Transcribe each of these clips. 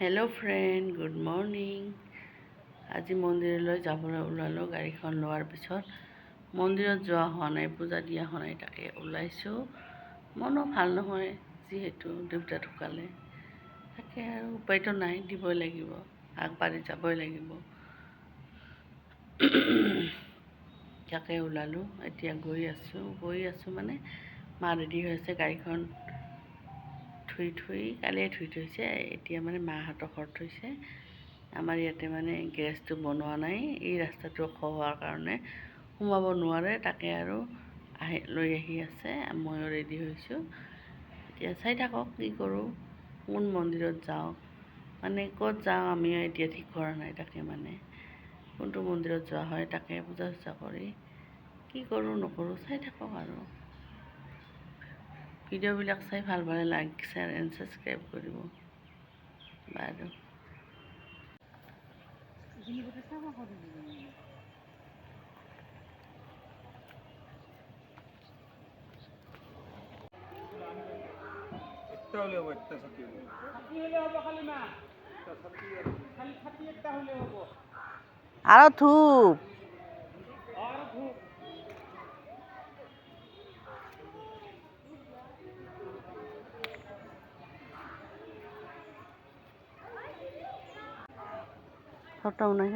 Hello' friend, good morning. আজি মন্দিৰলৈ যাবলৈ ওলালোঁ। গাড়ীখন লোৱাৰ পিছত মন্দিৰত যোৱা হোৱা নাই, পূজা দিয়া হোৱা নাই, তাকে ওলাইছোঁ। মনো ভাল নহয়, যিহেতু দেউতা ঢুকালে, তাকে আৰু উপায়তো নাই, দিবই লাগিব, আগবাঢ়ি যাবই লাগিব। তাকে ওলালোঁ, এতিয়া গৈ আছোঁ মানে মা ৰেডি হৈ আছে। গাড়ীখন কালিয়ে ধুই থৈছে, এতিয়া মানে মাহঁতৰ ঘৰত থৈছে। আমাৰ ইয়াতে মানে গেছটো বনোৱা নাই, এই ৰাস্তাটো ওখ হোৱাৰ কাৰণে সোমাব নোৱাৰে, তাকে আৰু লৈ আহি আছে। ময়ো ৰেডি হৈছোঁ, এতিয়া চাই থাকক কি কৰোঁ, কোন মন্দিৰত যাওঁ, মানে ক'ত যাওঁ আমি এতিয়া ঠিক কৰা নাই। তাকে মানে কোনটো মন্দিৰত যোৱা হয়, তাকে পূজা চূজা কৰি কি কৰোঁ নকৰোঁ চাই থাকক আৰু। ভিডিঅ'বিলাক চাই ভাল পালে লাইক, শ্বেয়াৰ এণ্ড ছাবস্ক্ৰাইব কৰিব বাৰু। আৰু ধূপ ফটো নাই।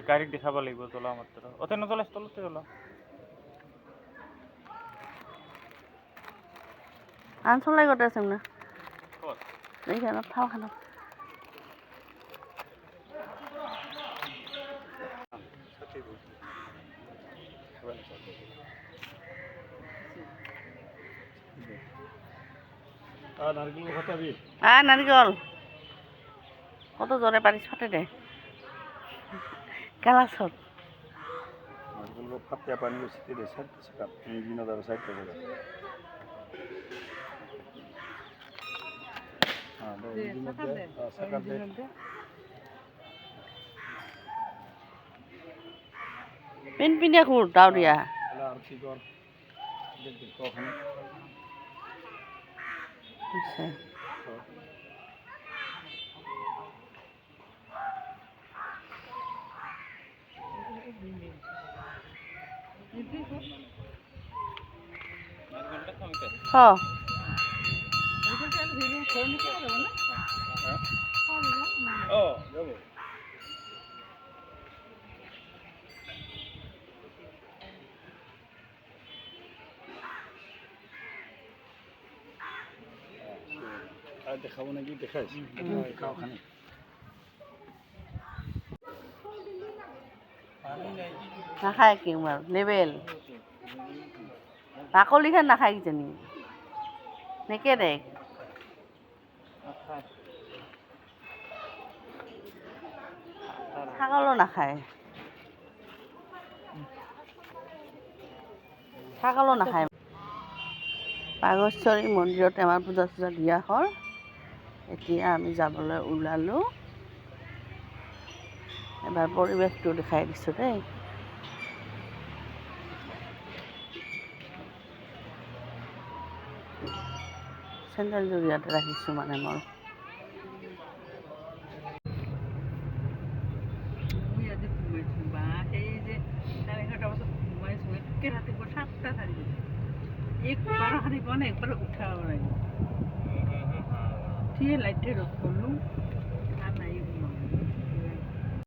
গাড়ীক দেখাব লাগিব জ্বলা মাত্ৰ অতে নজ্বলা তলতে জ্বলা আনচলাই গোটে আছে না এইখানে থাও খানা নাৰিকল কত জোরে পারিস ফাটে দে গালাছত ফাটিয়া পানি বেশি দে সাইড সাকাপ ইঞ্জিন দাও সাইড করে দে হ্যাঁ দে ইঞ্জিন দে সাকাপ দে পিন পিনে খুর দাউরিয়া আর কি কর দেখ কখন আচ্ছা হ্যাঁ ও যাবো আর দেখাবো নাকি দেখাইস খাও খানি নাখায় কি আৰু লেবেল বাকলিখান নাখায় কিজানি নেকে দে ছাগলো নাখায় বাঘেশ্বৰী মন্দিৰত আমাৰ পূজা চূজা দিয়া হ'ল। এতিয়া আমি যাবলৈ ওলালোঁ। এবাৰ পৰিৱেশটো দেখাই দিছোঁ দেই। চেণ্ডেল যোৰ ইয়াতে ৰাখিছোঁ মানে মই ইয়াতে সোমাইছোঁ বা সেই যে 11:30 বজাত সোমাইছোঁ একে ৰাতিপুৱা 7টা চাৰি একবাৰ খালি কোৱা নাই একবাৰ উঠাব লাগিব ঠিক লাইটে ৰ'দ কৰলো